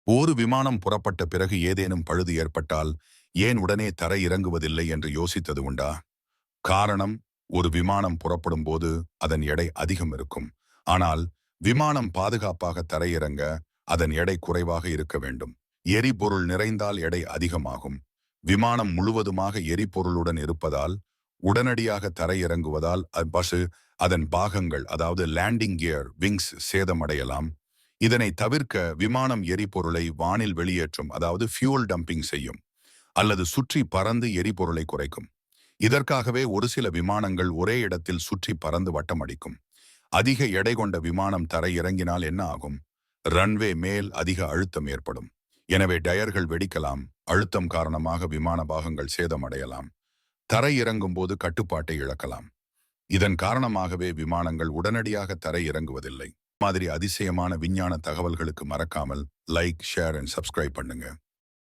ஒரு விமானம் புறப்பட்ட பிறகு ஏதேனும் பழுது ஏற்பட்டால் ஏன் உடனே தரை இறங்குவதில்லை என்று யோசித்தது உண்டா? காரணம், ஒரு விமானம் புறப்படும் போது அதன் எடை அதிகம் இருக்கும். ஆனால் விமானம் பாதுகாப்பாக தரையிறங்க அதன் எடை குறைவாக இருக்க வேண்டும். எரிபொருள் நிறைந்தால் எடை அதிகமாகும். விமானம் முழுவதுமாக எரிபொருளுடன் இருப்பதால் உடனடியாக தரையிறங்குவதால் பஸ் அதன் பாகங்கள், அதாவது லேண்டிங் கியர், விங்ஸ் சேதமடையலாம். இதனை தவிர்க்க விமானம் எரிபொருளை வானில் வெளியேற்றும், அதாவது ஃபியூல் டம்பிங் செய்யும், அல்லது சுற்றி பறந்து எரிபொருளை குறைக்கும். இதற்காகவே ஒரு சில விமானங்கள் ஒரே இடத்தில் சுற்றி பறந்து வட்டமடிக்கும். அதிக எடை கொண்ட விமானம் தரை இறங்கினால் என்ன ஆகும்? ரன்வே மேல் அதிக அழுத்தம் ஏற்படும். எனவே டயர்கள் வெடிக்கலாம். அழுத்தம் காரணமாக விமான பாகங்கள் சேதமடையலாம். தரை இறங்கும் போது கட்டுப்பாட்டை இழக்கலாம். இதன் காரணமாகவே விமானங்கள் உடனடியாக தரை இறங்குவதில்லை. மாதிரி அதிசயமான விஞ்ஞான தகவல்களுக்கு மறக்காமல் லைக், ஷேர் அண்ட் சப்ஸ்கிரைப் பண்ணுங்க.